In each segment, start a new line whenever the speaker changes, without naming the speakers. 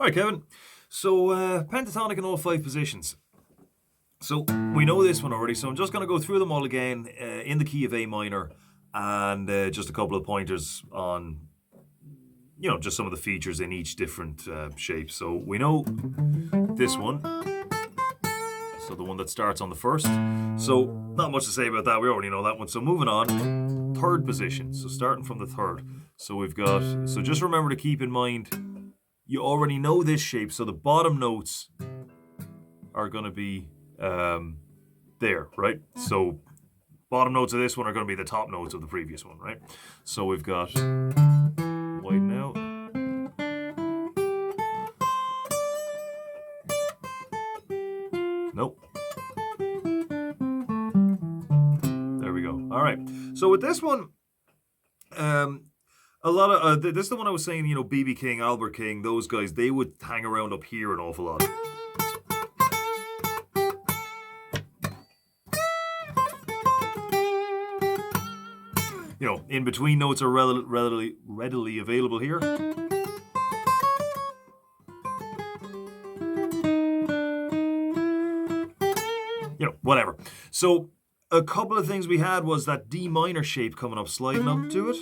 All right, Kevin. So, pentatonic in all five positions. So, we know this one already, so I'm just going to go through them all again in the key of A minor and just a couple of pointers on, just some of the features in each different shape. So, we know this one. So, the one that starts on the first. So, not much to say about that. We already know that one. So, moving on. Third position. So, starting from the third. So, we've got... So, just remember to keep in mind... You already know this shape, so the bottom notes are going to be there, right? So bottom notes of this one are going to be the top notes of the previous one, right? So we've got widen out. Nope. There we go. All right. So with this one, a lot of this is the one I was saying. B.B. King, Albert King, those guys, they would hang around up here an awful lot. In between notes are readily available here. Whatever. So a couple of things we had was that D minor shape coming up, sliding up to it.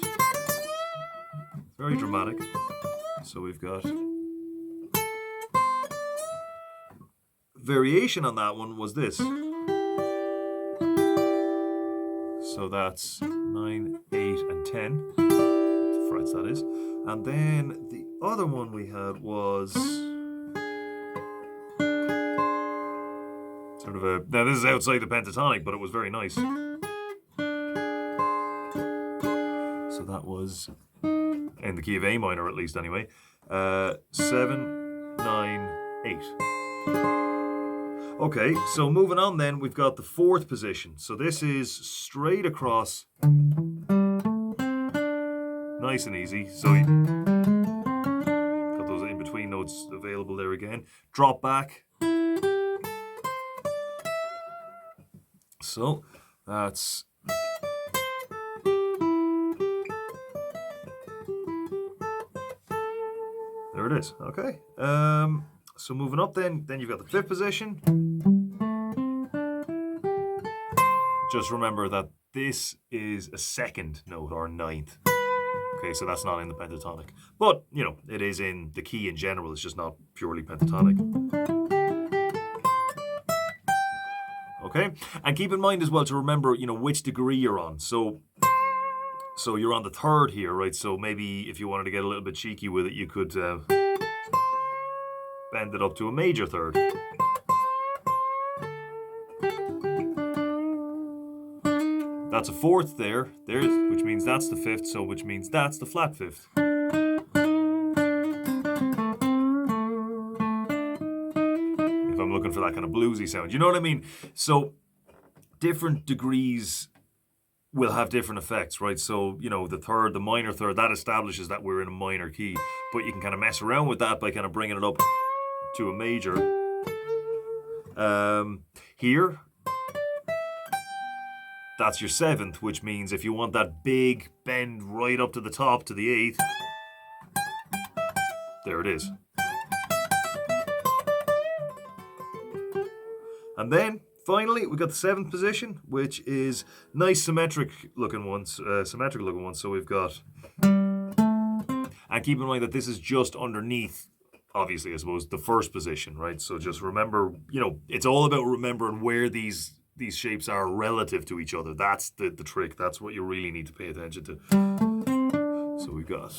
Very dramatic. So we've got variation on that one was this. So that's 9, 8, and 10. Frets, that is. And then the other one we had was sort of a... Now this is outside the pentatonic, but it was very nice. So that was... in the key of A minor, at least, anyway. 7, 9, 8. Okay, so moving on then, we've got the fourth position. So this is straight across. Nice and easy. So you got those in-between notes available there again. Drop back. So that's... There it is. Okay. So moving up then you've got the fifth position. Just remember that this is a second note or ninth. Okay, so that's not in the pentatonic. But, it is in the key in general. It's just not purely pentatonic. Okay? And keep in mind as well to remember, which degree you're on. So you're on the third here, right? So maybe if you wanted to get a little bit cheeky with it, you could bend it up to a major third. That's a fourth there, which means that's the fifth, so which means that's the flat fifth. If I'm looking for that kind of bluesy sound, you know what I mean? So different degrees will have different effects, right? So, the minor third, that establishes that we're in a minor key. But you can kind of mess around with that by kind of bringing it up to a major. Here, that's your seventh, which means if you want that big bend right up to the top, to the eighth, there it is. And then, finally, we got the seventh position, which is nice symmetric looking ones. So we've got, and keep in mind that this is just underneath, obviously, I suppose, the first position, right? So just remember, it's all about remembering where these shapes are relative to each other. That's the trick. That's what you really need to pay attention to. So we've got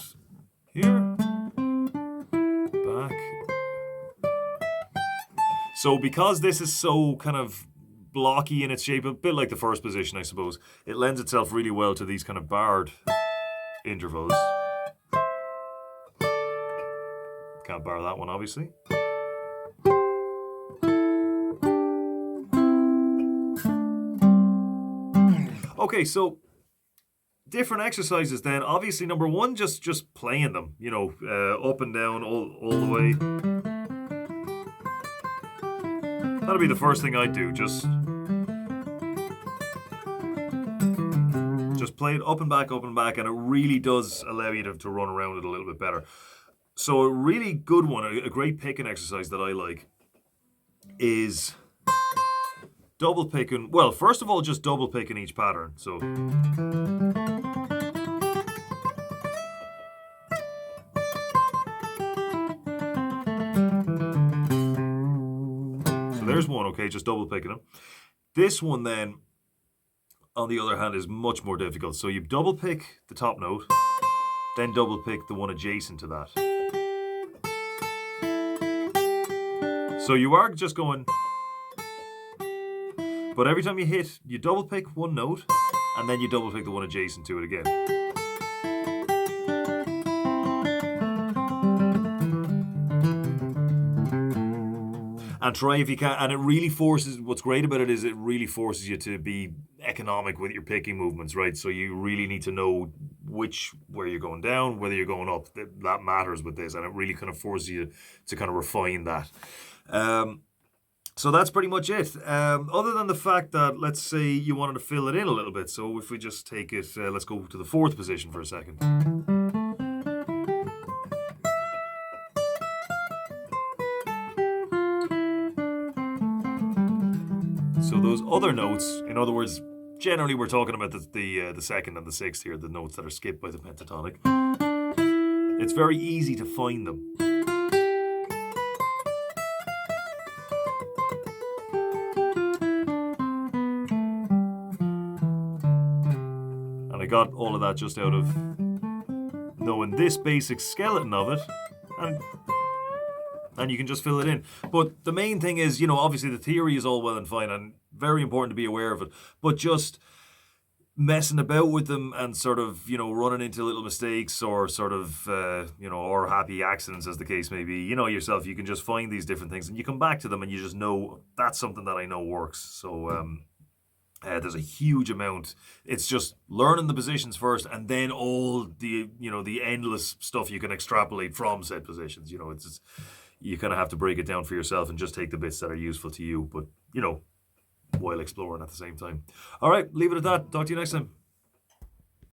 here, back. So because this is so kind of blocky in its shape, a bit like the first position, I suppose, it lends itself really well to these kind of barred intervals. Can't bar that one, obviously. Okay, so different exercises then. Obviously, number one, just playing them, up and down all the way. That'll be the first thing I'd do. Just play it up and back, and it really does allow you to run around it a little bit better. So a really good one, a great picking exercise that I like is double picking. Well, first of all, just double picking each pattern. So there's one, okay, just double picking them. This one then, on the other hand, is much more difficult. So you double pick the top note, then double pick the one adjacent to that. So you are just going, but every time you hit, you double pick one note, and then you double pick the one adjacent to it again. And try if you can, and it really forces, what's great about it is it really forces you to be economic with your picking movements, right? So you really need to know where you're going down, whether you're going up. That matters with this, and it really kind of forces you to kind of refine that. So that's pretty much it. Other than the fact that, let's say you wanted to fill it in a little bit. So if we just take it, let's go to the fourth position for a second. So those other notes, in other words, generally we're talking about the second and the sixth here, the notes that are skipped by the pentatonic. It's very easy to find them. And I got all of that just out of knowing this basic skeleton of it, and you can just fill it in. But the main thing is, obviously the theory is all well and fine and very important to be aware of it, but just messing about with them and sort of, running into little mistakes or sort of, or happy accidents as the case may be, yourself, you can just find these different things and you come back to them and you just know that's something that I know works. So, there's a huge amount. It's just learning the positions first, and then all the the endless stuff you can extrapolate from said positions. It's you kind of have to break it down for yourself and just take the bits that are useful to you, but while exploring at the same time. All right, leave it at that. Talk to you next time.